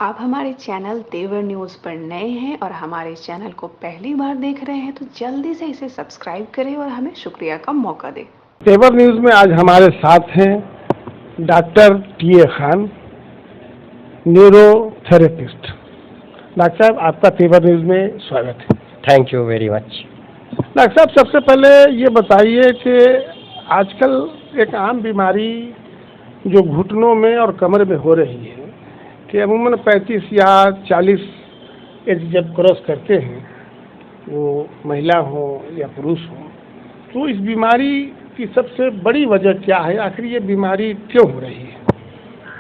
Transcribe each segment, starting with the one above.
आप हमारे चैनल तेवर न्यूज़ पर नए हैं और हमारे चैनल को पहली बार देख रहे हैं तो जल्दी से इसे सब्सक्राइब करें और हमें शुक्रिया का मौका दें। तेवर न्यूज़ में आज हमारे साथ हैं doctor T.A.. Khan, neurotherapist. Doctor साहब, आपका तेवर न्यूज़ में स्वागत है। Thank you very much. Doctor साहब, सबसे पहले ये बताइए कि आजकल एक आम बीमारी जो घुटनों में और कमर में हो रही है कि अमूमन 35 या 40 एज जब क्रॉस करते हैं, वो महिला हो या पुरुष हो, तो इस बीमारी की सबसे बड़ी वजह क्या है? आखिर ये बीमारी क्यों हो रही है?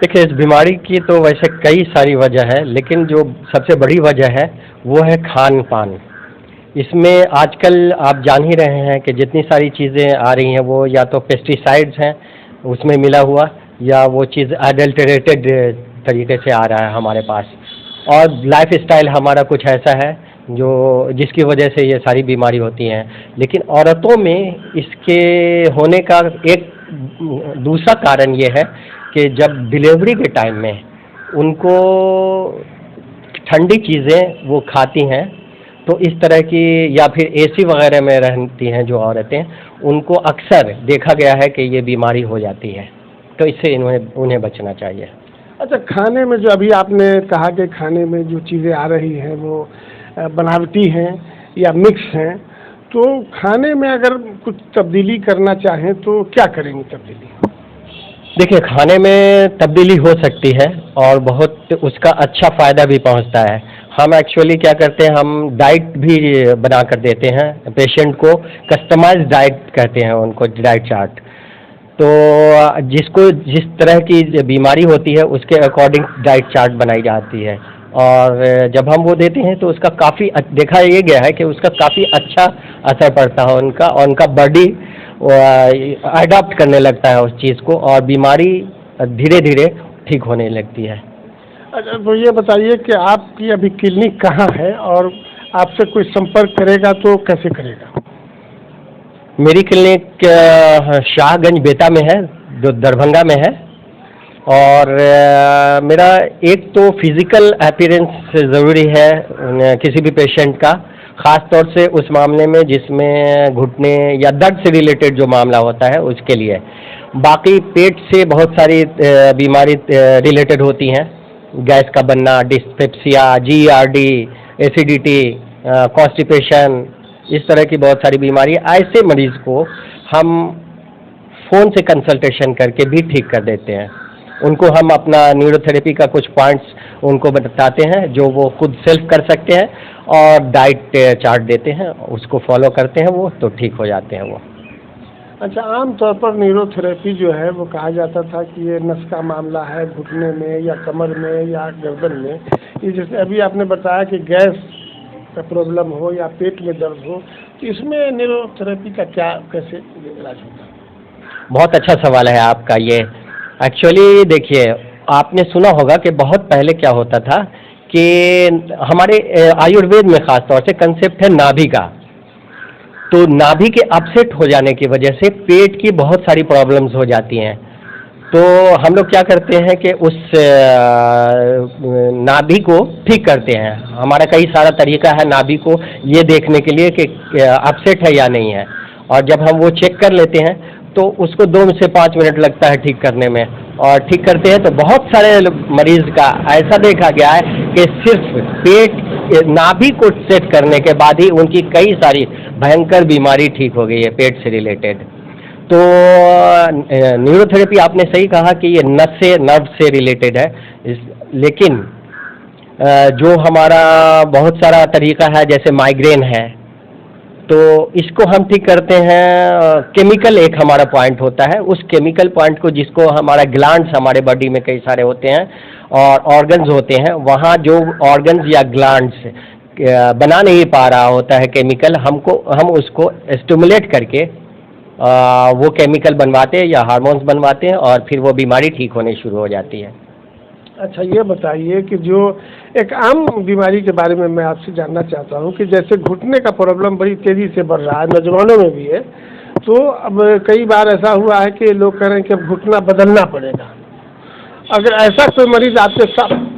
देखिए, इस बीमारी की तो वैसे कई सारी वजह है, लेकिन जो सबसे बड़ी वजह है वो है खान पान। इसमें आजकल आप जान ही रहे हैं कि जितनी सारी चीज़ें आ रही हैं वो या तो पेस्टिसाइड्स हैं उसमें मिला हुआ, या वो चीज़ अडल्टरेटेड तरीके से आ रहा है हमारे पास, और लाइफ स्टाइल हमारा कुछ ऐसा है जो जिसकी वजह से ये सारी बीमारी होती हैं। लेकिन औरतों में इसके होने का एक दूसरा कारण ये है कि जब डिलीवरी के टाइम में उनको ठंडी चीज़ें वो खाती हैं, तो इस तरह की, या फिर एसी वगैरह में रहती हैं जो औरतें, उनको अक्सर देखा गया है कि ये बीमारी हो जाती है। तो इससे उन्हें बचना चाहिए। अच्छा, खाने में जो अभी आपने कहा कि खाने में जो चीज़ें आ रही हैं वो बनावटी हैं या मिक्स हैं, तो खाने में अगर कुछ तब्दीली करना चाहें तो क्या करेंगे तब्दीली? देखिए, खाने में तब्दीली हो सकती है और बहुत उसका अच्छा फ़ायदा भी पहुंचता है। हम एक्चुअली क्या करते हैं, हम डाइट भी बना कर देते हैं पेशेंट को। कस्टमाइज्ड डाइट कहते हैं उनको, डाइट चार्ट। तो जिसको जिस तरह की बीमारी होती है उसके अकॉर्डिंग डाइट चार्ट बनाई जाती है, और जब हम वो देते हैं तो उसका काफ़ी देखा ये गया है कि उसका काफ़ी अच्छा असर पड़ता है उनका, और उनका बॉडी अडॉप्ट करने लगता है उस चीज़ को, और बीमारी धीरे धीरे ठीक होने लगती है। अच्छा, तो ये बताइए कि आपकी अभी क्लिनिक कहाँ है और आपसे कोई संपर्क करेगा तो कैसे करेगा? मेरी क्लिनिक शाहगंज बेता में है, जो दरभंगा में है। और मेरा एक तो फिज़िकल अपीयरेंस ज़रूरी है किसी भी पेशेंट का, ख़ास तौर से उस मामले में जिसमें घुटने या दर्द से रिलेटेड जो मामला होता है उसके लिए। बाकी पेट से बहुत सारी बीमारी रिलेटेड होती हैं, गैस का बनना, डिस्पेप्सिया, GERD, एसिडिटी, कॉन्स्टिपेशन, इस तरह की बहुत सारी बीमारी। ऐसे मरीज़ को हम फ़ोन से कंसल्टेशन करके भी ठीक कर देते हैं। उनको हम अपना न्यूरोथेरेपी का कुछ पॉइंट्स उनको बताते हैं जो वो खुद सेल्फ कर सकते हैं, और डाइट चार्ट देते हैं, उसको फॉलो करते हैं, वो तो ठीक हो जाते हैं वो। अच्छा, आम तौर पर न्यूरोथेरेपी जो है वो कहा जाता था कि ये नस का मामला है, घुटने में या कमर में या गर्दन में। ये जैसे अभी आपने बताया कि गैस का प्रॉब्लम हो या पेट में दर्द हो, तो इसमें न्यूरोथेरेपी का क्या, कैसे इलाज होता है? बहुत अच्छा सवाल है आपका ये। एक्चुअली देखिए, आपने सुना होगा कि बहुत पहले क्या होता था कि हमारे आयुर्वेद में ख़ास तौर से कंसेप्ट है नाभि का। तो नाभि के अपसेट हो जाने की वजह से पेट की बहुत सारी प्रॉब्लम्स हो जाती हैं। तो हम लोग क्या करते हैं कि उस नाभि को ठीक करते हैं। हमारा कई सारा तरीका है नाभि को ये देखने के लिए कि अपसेट है या नहीं है, और जब हम वो चेक कर लेते हैं तो उसको 2 से 5 मिनट लगता है ठीक करने में, और ठीक करते हैं तो बहुत सारे मरीज़ का ऐसा देखा गया है कि सिर्फ पेट नाभि को सेट करने के बाद ही उनकी कई सारी भयंकर बीमारी ठीक हो गई है पेट से रिलेटेड। तो न्यूरोथेरेपी, आपने सही कहा कि ये नर्व से रिलेटेड है, लेकिन जो हमारा बहुत सारा तरीका है, जैसे माइग्रेन है, तो इसको हम ठीक करते हैं। केमिकल एक हमारा पॉइंट होता है, उस केमिकल पॉइंट को, जिसको हमारा ग्लैंड्स, हमारे बॉडी में कई सारे होते हैं और ऑर्गन्स होते हैं, वहाँ जो ऑर्गन्स या ग्लैंड्स बना नहीं पा रहा होता है केमिकल, हम उसको स्टिमुलेट करके वो केमिकल बनवाते हैं या हार्मोन्स बनवाते हैं, और फिर वो बीमारी ठीक होने शुरू हो जाती है। अच्छा, ये बताइए कि जो एक आम बीमारी के बारे में मैं आपसे जानना चाहता हूँ कि जैसे घुटने का प्रॉब्लम बड़ी तेज़ी से बढ़ रहा है, नौजवानों में भी है। तो अब कई बार ऐसा हुआ है कि लोग कह रहे हैं कि अब घुटना बदलना पड़ेगा, अगर ऐसा कोई मरीज आपके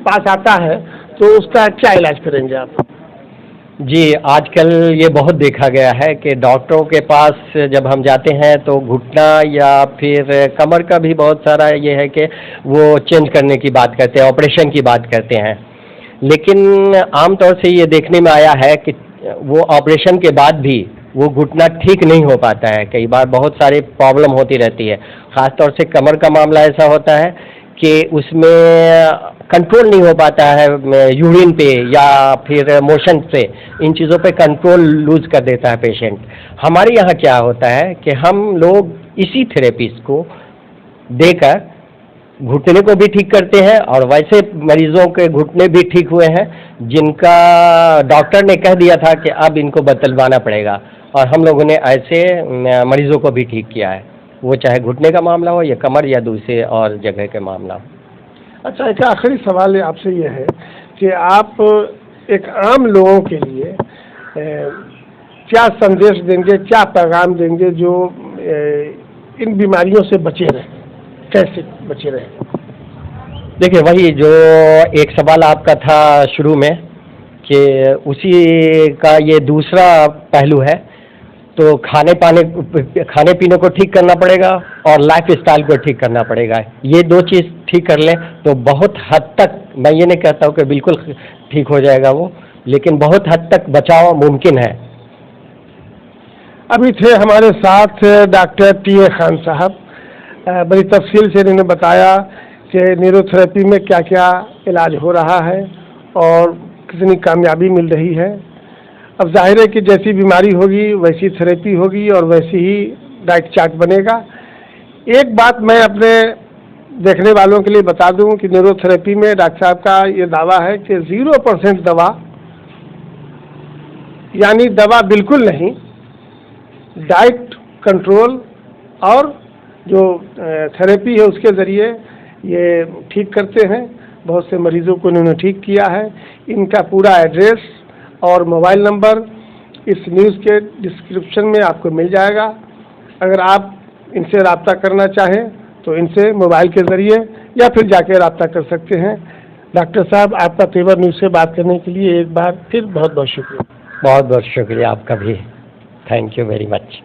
पास आता है तो उसका क्या इलाज करेंगे आप? जी, आजकल ये बहुत देखा गया है कि डॉक्टरों के पास जब हम जाते हैं तो घुटना या फिर कमर का भी बहुत सारा ये है कि वो चेंज करने की बात करते हैं, ऑपरेशन की बात करते हैं। लेकिन आमतौर से ये देखने में आया है कि वो ऑपरेशन के बाद भी वो घुटना ठीक नहीं हो पाता है। कई बार बहुत सारे प्रॉब्लम होती रहती है। ख़ास तौर से कमर का मामला ऐसा होता है कि उसमें कंट्रोल नहीं हो पाता है यूरिन पे या फिर मोशन पे, इन चीज़ों पे कंट्रोल लूज कर देता है पेशेंट। हमारे यहाँ क्या होता है कि हम लोग इसी थेरेपीज को देकर घुटने को भी ठीक करते हैं और वैसे मरीजों के घुटने भी ठीक हुए हैं जिनका डॉक्टर ने कह दिया था कि अब इनको बदलवाना पड़ेगा, और हम लोगों ने ऐसे मरीजों को भी ठीक किया है, वो चाहे घुटने का मामला हो या कमर या दूसरे और जगह के मामला हो। अच्छा, एक आखिरी सवाल आपसे ये है कि आप एक आम लोगों के लिए क्या संदेश देंगे, क्या पैगाम देंगे जो इन बीमारियों से बचे रहें, कैसे बचे रहें? देखिए, वही जो एक सवाल आपका था शुरू में कि उसी का ये दूसरा पहलू है, तो खाने पीने को ठीक करना पड़ेगा और लाइफ स्टाइल को ठीक करना पड़ेगा। ये दो चीज़ ठीक कर लें तो बहुत हद तक, मैं ये नहीं कहता हूँ कि बिल्कुल ठीक हो जाएगा वो, लेकिन बहुत हद तक बचाव मुमकिन है। अभी थे हमारे साथ डॉक्टर टी.ए. खान साहब। बड़ी तफसील से इन्होंने बताया कि न्यूरोथेरेपी में क्या क्या इलाज हो रहा है और कितनी कामयाबी मिल रही है। अब जाहिर है कि जैसी बीमारी होगी वैसी थेरेपी होगी और वैसी ही डाइट चार्ट बनेगा। एक बात मैं अपने देखने वालों के लिए बता दूं कि न्यूरोथेरेपी में डॉक्टर साहब का ये दावा है कि 0% दवा, यानी दवा बिल्कुल नहीं, डाइट कंट्रोल और जो थेरेपी है उसके ज़रिए ये ठीक करते हैं। बहुत से मरीजों को इन्होंने ठीक किया है। इनका पूरा एड्रेस और मोबाइल नंबर इस न्यूज़ के डिस्क्रिप्शन में आपको मिल जाएगा। अगर आप इनसे रब्ता करना चाहें तो इनसे मोबाइल के ज़रिए या फिर जाके रब्ता कर सकते हैं। डॉक्टर साहब, आपका तेवर न्यूज़ से बात करने के लिए एक बार फिर बहुत बहुत शुक्रिया। बहुत बहुत शुक्रिया आपका भी। Thank you very much.